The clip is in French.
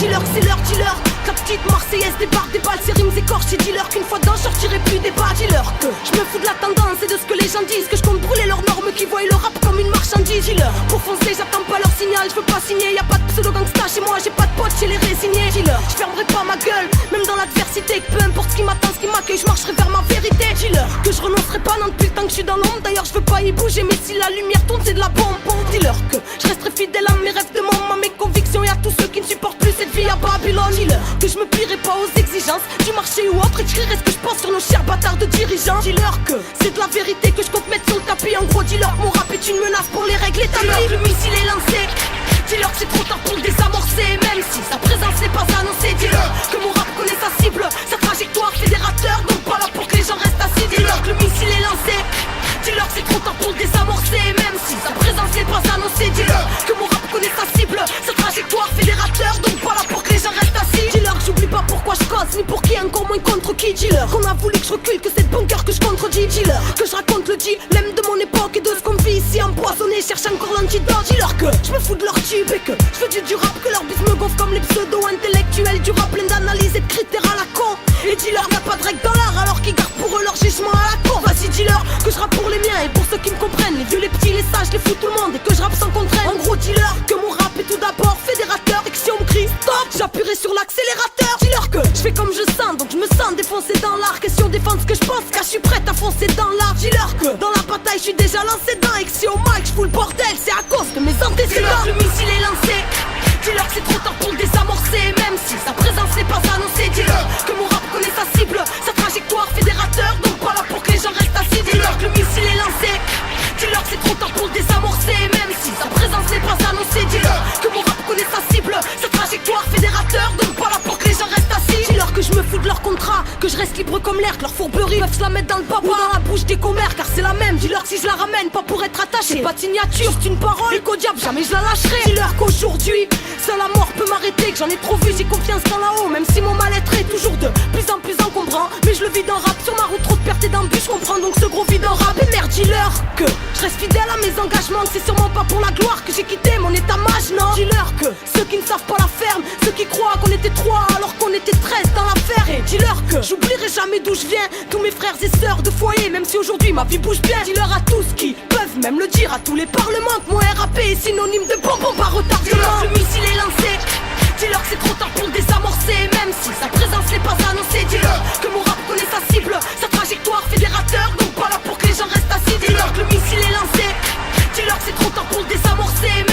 dis-leur c'est leur dealer. La petite Marseillaise débarque des balles, ses rimes écorchées. Dis-leur qu'une fois dedans, je sortirai plus des bas. Dis-leur que je me fous de la tendance et de ce que les gens disent, que je compte brûler leurs normes, qui voient le rap comme une marchandise. Dis-leur pour foncer, j'attends pas leur signal, je veux pas signer. Y'a pas de pseudo gangsta chez moi, j'ai pas de potes chez les résignés. Dis-leur, je fermerai pas ma gueule, même dans l'adversité. Peu importe ce qui m'attend, ce qui m'accueille, je marcherai vers ma vérité. Dis-leur que je renoncerai pas, non, depuis le temps que je suis dans l'ombre. D'ailleurs, je veux pas y bouger, mais si la lumière tourne, c'est de la bombe. Dis-leur que je resterai fidèle à mes rêves de maman, à mes convictions et à tous ceux qui ne supportent plus cette vie à Babylone. Dis-leur que je me plierai pas aux exigences du marché ou autre, et je crierai ce que je pense sur nos chers bâtards de dirigeants. Dis-leur que c'est de la vérité que je compte mettre sur le tapis. En gros, dis-leur que mon rap est une menace pour les règles établies. Dis-leur que le missile est lancé, dis-leur que c'est trop tard pour le désamorcer, même si sa présence n'est pas annoncée. Dis-leur que mon rap connaît sa cible, sa trajectoire fédérateur, donc pas là pour que les gens restent assis. Dis-leur que le missile est lancé, dis-leur que c'est trop tard pour le désamorcer, même si sa présence n'est pas annoncée. Dis-leur que mon rap connaît sa cible, sa trajectoire fédérateur, donc pas là pour que les gens restent assis. Dis-leur que j'oublie pas pourquoi je cause, ni pour qui, encore moins contre qui. Dis-leur qu'on a voulu que je recule, que c'est de bon cœur que je contredis. Dis-leur que je raconte le dilemme de mon époque et de ce qu'on vit ici empoisonné, cherche encore l'antidote. Dis-leur que je me fous de leur tube et que je veux du rap, que leur bise me gonfle comme les pseudo-intellectuels du rap plein d'analyses et de critères à la con. Et dis-leur y'a pas de règles dans l'art alors qu'ils gardent pour eux leur jugement à la con. Vas-y dis-leur que je rappe pour les miens et pour ceux qui me comprennent, les vieux, les petits, les sages, les fous, tout le monde, et que je rappe sans contrainte. En gros dis-leur que mon rap est tout d'abord fédérateur et que si on me crie stop, j'appuierai sur l'accélérateur. Dis-leur que je fais comme je sens, donc je me sens défoncé dans l'art. Question défendre ce que je pense, car je suis prête à foncer dans l'art. Dis-leur que dans la bataille je suis déjà lancé dedans et que si au mic je fous le bordel, c'est à cause de mes antécédents. Dis-leur que le missile est lancé, dis-leur que c'est trop tard pour le désamorcer, même si sa présence n'est pas annoncée. Dis-leur que mon rap connaît sa cible, sa trajectoire fédérateur, donc pas là pour que les gens restent assis. Dis-leur que le missile est lancé, dis-leur que c'est trop tard pour le désamorcer, même si sa présence n'est pas annoncée. Dis-leur que mon rap connaît sa cible, sa trajectoire fédérateur, donc pas là pour que les gens restent assis. Dis-leur que je me fous de leur contrat, que je reste libre comme l'air, que leur fourberie peuvent se la mettre dans le baba ou dans la bouche des commères, car c'est la même. Dis-leur que si je la ramène, pas pour être attaché, pas de signature, c'est une parole, et qu'au diable jamais je la lâcherai. Dis-leur qu'aujourd'hui, seule la mort peut m'arrêter, que j'en ai trop vu, j'ai confiance dans là-haut, même si mon mal-être est toujours de plus en plus encombrant. Mais je le vis dans rap, sur ma route trop de pertes et d'embûches, je comprends donc ce gros vide en rap. Et merde, dis-leur que je reste fidèle à mes engagements, que c'est sûrement pas pour la gloire que j'ai quitté mon état mage, non. Dis-leur que ceux qui ne savent pas la ferme, ceux qui croient qu'on était 3 alors qu'on était 13 dans l'affaire. Et dis-leur que j'oublierai jamais d'où je viens, tous mes frères et sœurs de foyer, même si aujourd'hui ma vie bouge bien. Dis-leur à tous qui peuvent même le dire, à tous les parlements, que mon RAP est synonyme de bonbon par retardement. Dis-leur que le missile est lancé, dis-leur que c'est trop tard pour le désamorcer, même si sa présence n'est pas annoncée. Dis-leur que mon rap connaît sa cible, sa trajectoire fédérateur, donc pas là pour que les gens restent assis. Dis-leur que le missile est lancé, dis-leur que c'est trop tard pour le désamorcer.